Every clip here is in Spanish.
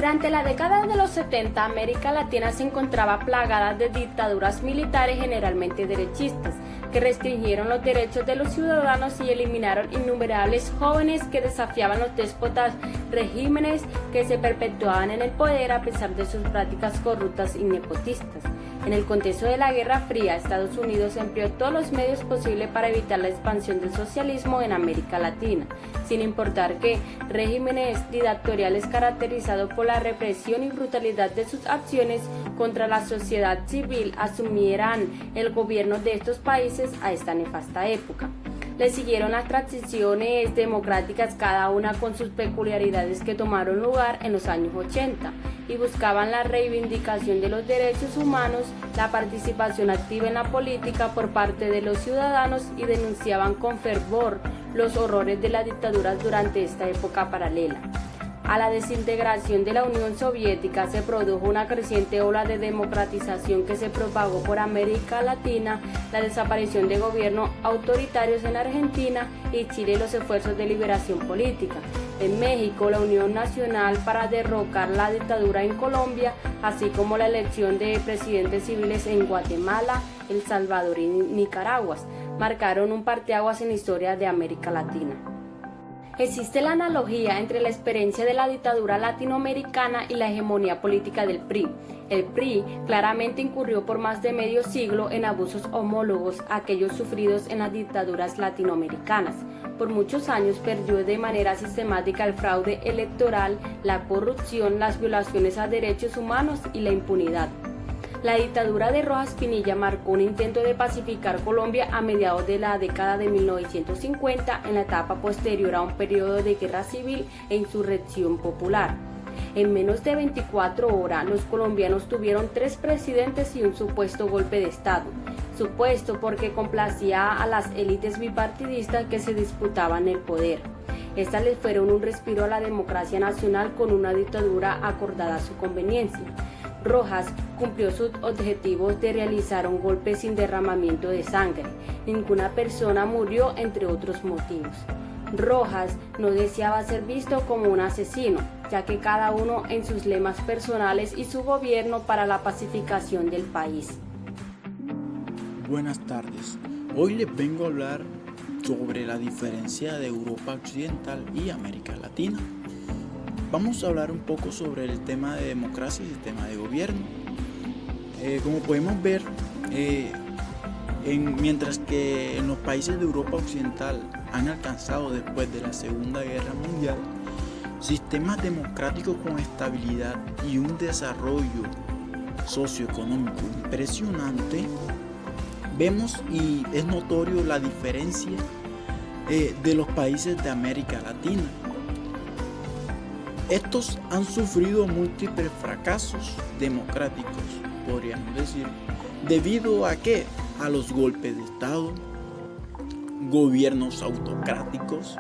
Durante la década de los 70, América Latina se encontraba plagada de dictaduras militares generalmente derechistas, que restringieron los derechos de los ciudadanos y eliminaron innumerables jóvenes que desafiaban los déspotas regímenes que se perpetuaban en el poder a pesar de sus prácticas corruptas y nepotistas. En el contexto de la Guerra Fría, Estados Unidos empleó todos los medios posibles para evitar la expansión del socialismo en América Latina, sin importar que regímenes dictatoriales caracterizados por la represión y brutalidad de sus acciones contra la sociedad civil asumieran el gobierno de estos países a esta nefasta época. Le siguieron las transiciones democráticas, cada una con sus peculiaridades, que tomaron lugar en los años 80 y buscaban la reivindicación de los derechos humanos, la participación activa en la política por parte de los ciudadanos y denunciaban con fervor los horrores de las dictaduras durante esta época paralela. A la desintegración de la Unión Soviética se produjo una creciente ola de democratización que se propagó por América Latina, la desaparición de gobiernos autoritarios en Argentina y Chile y los esfuerzos de liberación política. En México, la Unión Nacional para derrocar la dictadura en Colombia, así como la elección de presidentes civiles en Guatemala, El Salvador y Nicaragua, marcaron un parteaguas en la historia de América Latina. Existe la analogía entre la experiencia de la dictadura latinoamericana y la hegemonía política del PRI. El PRI claramente incurrió por más de medio siglo en abusos homólogos a aquellos sufridos en las dictaduras latinoamericanas. Por muchos años perdió de manera sistemática el fraude electoral, la corrupción, las violaciones a derechos humanos y la impunidad. La dictadura de Rojas Pinilla marcó un intento de pacificar Colombia a mediados de la década de 1950, en la etapa posterior a un periodo de guerra civil e insurrección popular. En menos de 24 horas, los colombianos tuvieron 3 presidentes y un supuesto golpe de Estado. Supuesto porque complacía a las élites bipartidistas que se disputaban el poder. Estas les fueron un respiro a la democracia nacional con una dictadura acordada a su conveniencia. Rojas cumplió sus objetivos de realizar un golpe sin derramamiento de sangre. Ninguna persona murió, entre otros motivos. Rojas no deseaba ser visto como un asesino, ya que cada uno en sus lemas personales y su gobierno para la pacificación del país. Buenas tardes. Hoy les vengo a hablar sobre la diferencia de Europa Occidental y América Latina. Vamos a hablar un poco sobre el tema de democracia y sistema de gobierno. Como podemos ver, mientras que en los países de Europa Occidental han alcanzado después de la Segunda Guerra Mundial sistemas democráticos con estabilidad y un desarrollo socioeconómico impresionante, vemos y es notorio la diferencia de los países de América Latina. Estos han sufrido múltiples fracasos democráticos, podríamos decir, debido a ¿qué? A los golpes de Estado, gobiernos autocráticos,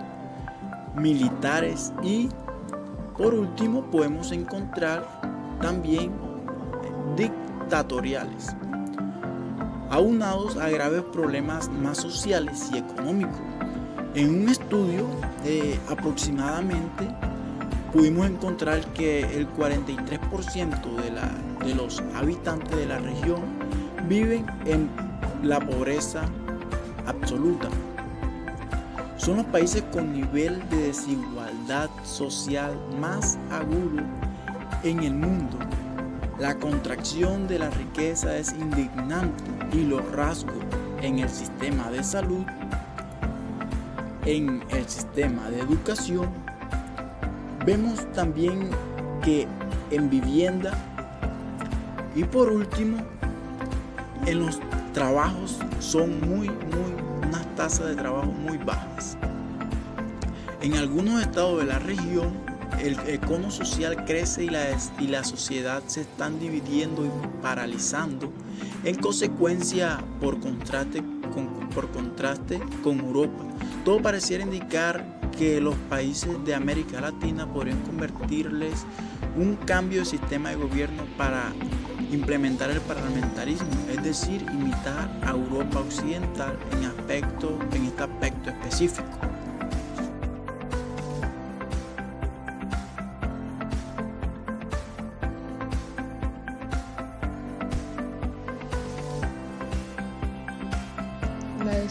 militares y, por último, podemos encontrar también dictatoriales, aunados a graves problemas más sociales y económicos. En un estudio aproximadamente pudimos encontrar que el 43% de los habitantes de la región viven en la pobreza absoluta. Son los países con nivel de desigualdad social más agudo en el mundo. La contracción de la riqueza es indignante y los rasgos en el sistema de salud, en el sistema de educación, vemos también que en vivienda y por último en los trabajos son unas tasas de trabajo muy bajas. En algunos estados de la región el cono social crece y la sociedad se están dividiendo y paralizando, en consecuencia por contraste con Europa. Todo pareciera indicar que los países de América Latina podrían convertirles un cambio de sistema de gobierno para implementar el parlamentarismo, es decir, imitar a Europa Occidental en este aspecto específico.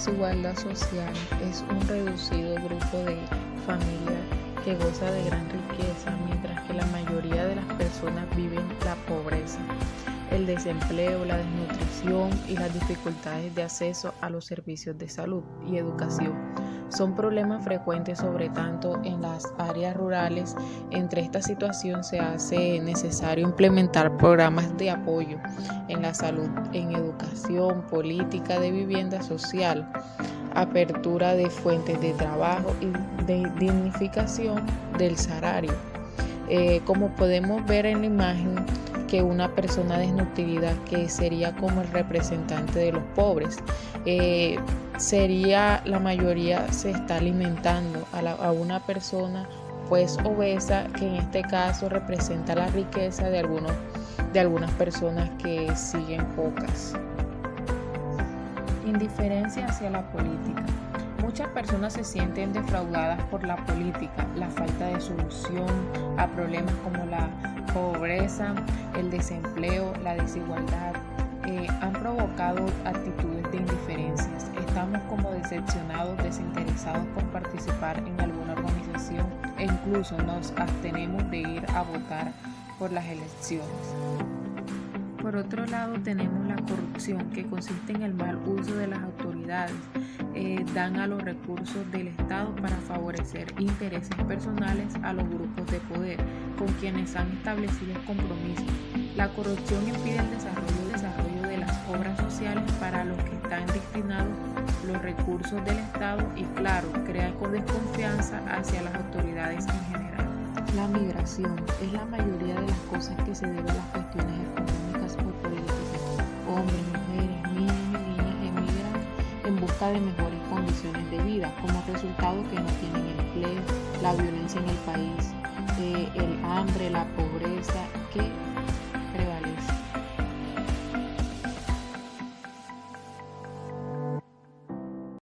desigualdad social es un reducido grupo de familias que goza de gran riqueza, mientras que la mayoría de las personas viven la pobreza, el desempleo, la desnutrición y las dificultades de acceso a los servicios de salud y educación. Son problemas frecuentes, sobre todo en las áreas rurales. Entre esta situación se hace necesario implementar programas de apoyo en la salud, en educación, política de vivienda social, apertura de fuentes de trabajo y de dignificación del salario. Como podemos ver en la imagen, que una persona desnutrida, que sería como el representante de los pobres, sería la mayoría se está alimentando a una persona pues obesa, que en este caso representa la riqueza de algunas personas que siguen pocas. Indiferencia hacia la política. Muchas personas se sienten defraudadas por la política, la falta de solución a problemas como la pobreza, el desempleo, la desigualdad, han provocado actitudes de indiferencias. Estamos como decepcionados, desinteresados por participar en alguna organización e incluso nos abstenemos de ir a votar por las elecciones. Por otro lado, tenemos la corrupción, que consiste en el mal uso de las autoridades. Dan a los recursos del Estado para favorecer intereses personales a los grupos de poder, con quienes han establecido compromisos. La corrupción impide el desarrollo de las obras sociales para los que están destinados los recursos del Estado y, claro, crea desconfianza hacia las autoridades en general. La migración es la mayoría de las cosas que se deben a las cuestiones económicas o políticas. Hombres, mujeres, niños y niñas emigran en busca de mejores condiciones de vida, como resultado que no tienen empleo, la violencia en el país, el hambre, la pobreza, que